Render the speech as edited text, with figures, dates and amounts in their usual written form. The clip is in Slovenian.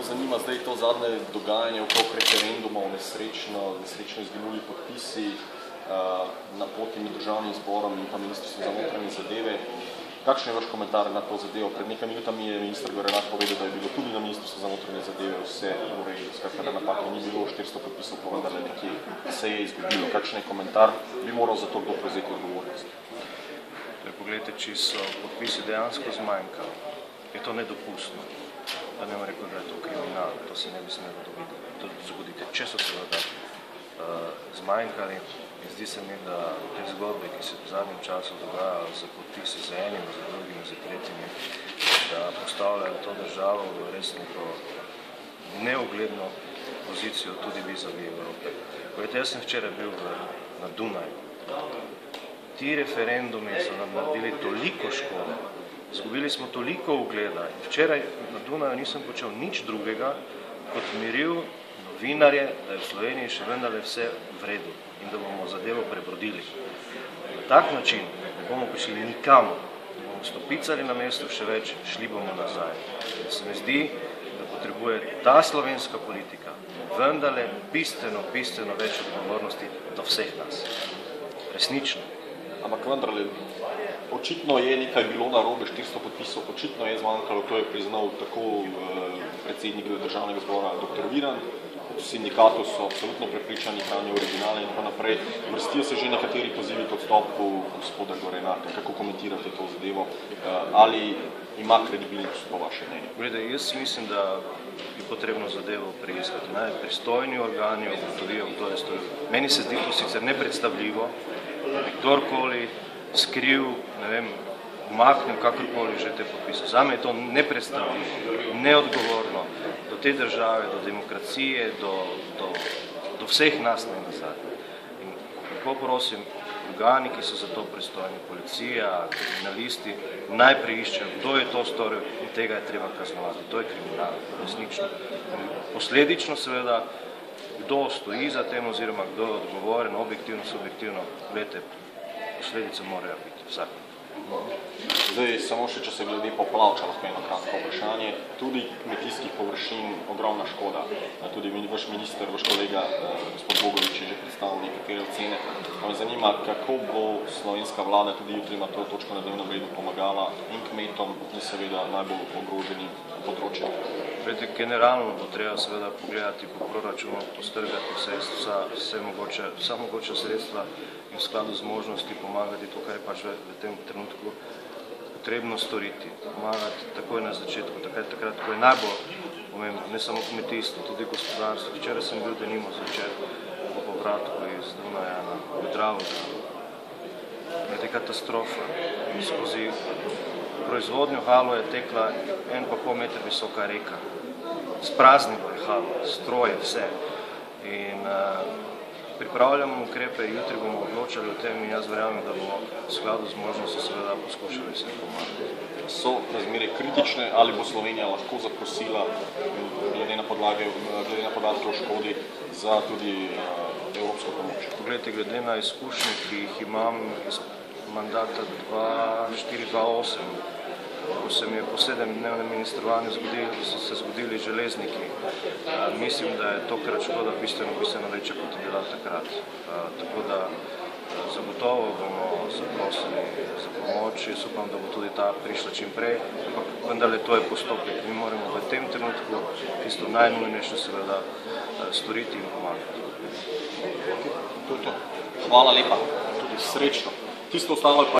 zanima zdaj to zadnje dogajanje okrog referenduma o nesrečno izginuli podpisi na poti med državnim zborom in pa ministrstvom za notranje zadeve. Kakšen je vaš komentar na to zadevo? Pred nekaj minutami je minister Gorenak povedal, da je bilo tudi na ministrstvu za notranje zadeve vse v redu, skratka, da napake ni bilo, 400 podpisov pa vendarle nekje se je izgubilo. Kakšen je komentar? Bi moral za to kdo prevzeti odgovornost? Poglejte, če so podpisi dejansko zmanjkali, je to nedopustno. Pa ne bom rekel, da je to kriminal, to se ne bi smelo zgoditi. Če so seveda zmanjkali, in zdi se mi, da te zgodbe, ki se v zadnjem času dogajajo za podpisi z enim, za drugim, za tretjimi, da postavljajo to državo v res neko neugledno pozicijo tudi vizavi Evrope. Poglejte, jaz sem včeraj bil na Dunaju. Ti referendumi so nam naredili toliko škode, izgubili smo toliko ugleda. Včeraj na Dunaju nisem počel nič drugega, kot miril novinarje, da je v Sloveniji še vendarle vse v redu in da bomo zadevo prebrodili. Na tak način ne bomo prišli nikamor, da bomo stopicali na mestu, še več, šli bomo nazaj. In se mi zdi, da potrebuje ta slovenska politika vendarle bistveno več odgovornosti do vseh nas. Resnično. Ampak vendarle, očitno je nekaj bilo narobe, 400 podpisov, očitno je zmanjkalo, to je priznal tako predsednik državnega zbora dr. Virant, kot sindikatu so absolutno prepričani, hranijo originale in tako naprej. Vrstijo se že nekateri pozivi k odstopu gospoda Gorenaka. Kako komentirate to zadevo? Ali ima kredibilnost po vaše mnenju? Glede, jaz mislim, da je potrebno zadevo preiskati. Pristojni organi ugotovijo, kdo je storil. Meni se zdi to sicer nepredstavljivo, kdorkoli skriv, ne vem, umaknil kakorkoli že te podpise. Zame je to nepredstavljivo, neodgovorno do te države, do demokracije, do vseh nas ne nazaj. In tako prosim, organi, ki so za to pristojni, policija, kriminalisti, naj preiščejo, kdo je to storil in tega je treba kaznovati. To je kriminal, resnično. Posledično seveda, kdo stoji za tem oziroma kdo je odgovoren, objektivno, subjektivno, gledajte, posledice morajo biti vsak. Zdaj, samo še, če se glede poplav, če lahko eno kratko vprašanje, tudi kmetijskih površin ogromna škoda. Tudi vaš minister, vaš kolega, gospod Bogovič, je že predstavil nekatere ocene. Pa me zanima, kako bo slovenska vlada tudi jutri na to točko na dnevnem redu pomagala in kmetom in seveda najbolj ogroženim področjem. Generalno bo treba seveda pogledati po proračunu, postrgati vsa mogoča sredstva in v skladu z možnosti pomagati to, kar je pač v tem trenutku potrebno storiti. Pomagati takoj na začetku, takrat, ko je najbolj pomembno, ne samo kmetijstvo, tudi gospodarstvo. Včeraj sem bil denimo zvečer po povratku iz Dunaja na Dravogradu. Je katastrofa. Skozi proizvodnjo halo je tekla 1,5 metra visoka reka. Spraznilo je halo, stroje, vse. In pripravljamo ukrepe, jutri bomo odločali o tem in jaz verjamem, da bomo v skladu z možnosti seveda poskušali vse pomagati. So razmere kritične ali bo Slovenija lahko zaprosila, glede na podatke o škodi, za tudi evropsko pomoč? Poglejte, glede na izkušnje, ki jih imam iz mandata 2004-2008, ko se mi je po 7-dnevnem ministrovanju so se zgodili železniki. Mislim, da je tokrat škoda bistveno večja, kot je bila takrat. Tako da zagotovo bomo zaprosili za pomoč. Jaz upam, da bo tudi ta prišla čim prej, ampak vendarle to je postopek. Mi moramo v tem trenutku tisto najnujnejše seveda storiti in pomagati. Hvala lepa. Tudi srečno. Tisto ostalo pa